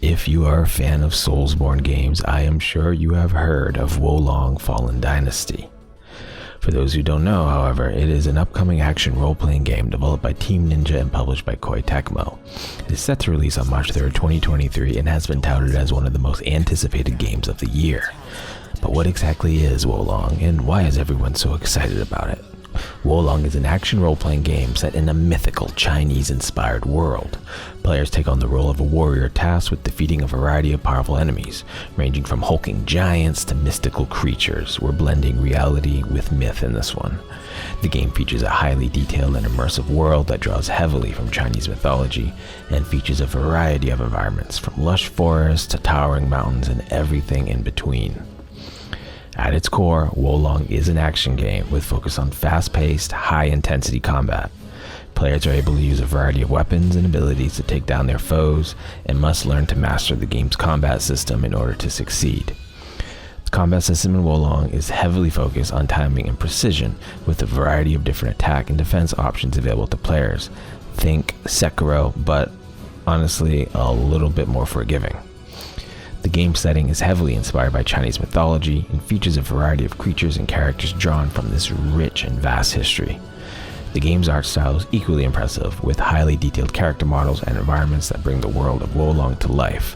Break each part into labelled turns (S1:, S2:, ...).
S1: If you are a fan of Soulsborne games, I am sure you have heard of Wolong Fallen Dynasty. For those who don't know, however, it is an upcoming action role-playing game developed by Team Ninja and published by Koei Tecmo. It is set to release on March 3rd, 2023 and has been touted as one of the most anticipated games of the year. But what exactly is Wolong, and why is everyone so excited about it? Wolong is an action role-playing game set in a mythical Chinese-inspired world. Players take on the role of a warrior tasked with defeating a variety of powerful enemies, ranging from hulking giants to mystical creatures. We're blending reality with myth in this one. The game features a highly detailed and immersive world that draws heavily from Chinese mythology and features a variety of environments, from lush forests to towering mountains and everything in between. At its core, Wolong is an action game with focus on fast-paced, high-intensity combat. Players are able to use a variety of weapons and abilities to take down their foes and must learn to master the game's combat system in order to succeed. The combat system in Wolong is heavily focused on timing and precision, with a variety of different attack and defense options available to players. Think Sekiro, but honestly a little bit more forgiving. The game setting is heavily inspired by Chinese mythology and features a variety of creatures and characters drawn from this rich and vast history. The game's art style is equally impressive, with highly detailed character models and environments that bring the world of Wolong to life.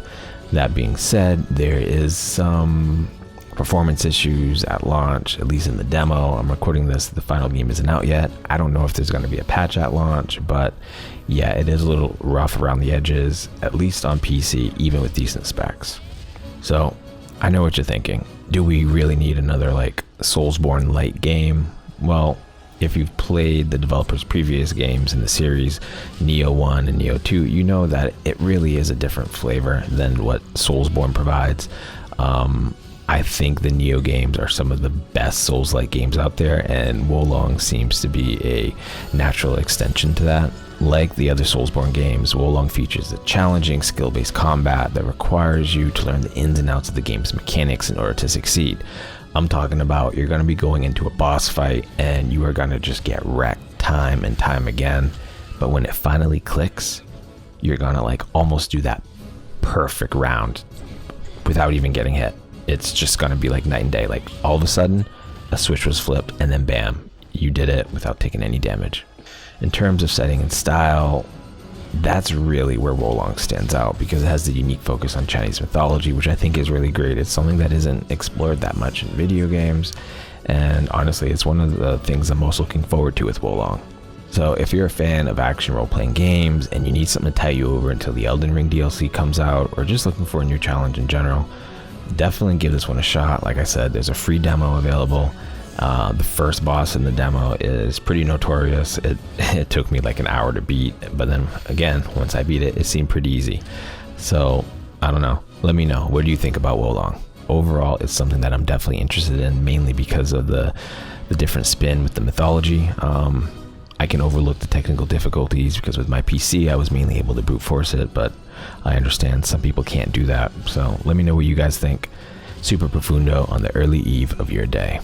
S1: That being said, there is some performance issues at launch, at least in the demo. I'm recording this, the final game isn't out yet. I don't know if there's going to be a patch at launch, but yeah, it is a little rough around the edges, at least on PC, even with decent specs. So, I know what you're thinking. Do we really need another Soulsborne light game? Well, if you've played the developer's previous games in the series, Neo 1 and Neo 2, you know that it really is a different flavor than what Soulsborne provides. I think the Neo games are some of the best Souls-like games out there, and Wolong seems to be a natural extension to that. Like the other Soulsborne games, Wolong features a challenging skill-based combat that requires you to learn the ins and outs of the game's mechanics in order to succeed. I'm talking about you're going to be going into a boss fight and you are going to just get wrecked time and time again, but when it finally clicks, you're going to almost do that perfect round without even getting hit. It's just going to be like night and day. All of a sudden, a switch was flipped and then bam, you did it without taking any damage. In terms of setting and style, that's really where Wolong stands out because it has the unique focus on Chinese mythology, which I think is really great. It's something that isn't explored that much in video games, and honestly, it's one of the things I'm most looking forward to with Wolong. So if you're a fan of action role-playing games and you need something to tie you over until the Elden Ring DLC comes out, or just looking for a new challenge in general, definitely give this one a shot. Like I said, there's a free demo available. The first boss in the demo is pretty notorious. It took me an hour to beat, but then again, once I beat it, it seemed pretty easy. So I don't know. Let me know. What do you think about Wolong? Overall, it's something that I'm definitely interested in, mainly because of the different spin with the mythology. I can overlook the technical difficulties because with my PC, I was mainly able to brute force it, but I understand some people can't do that. So let me know what you guys think. Super Profundo on the early eve of your day.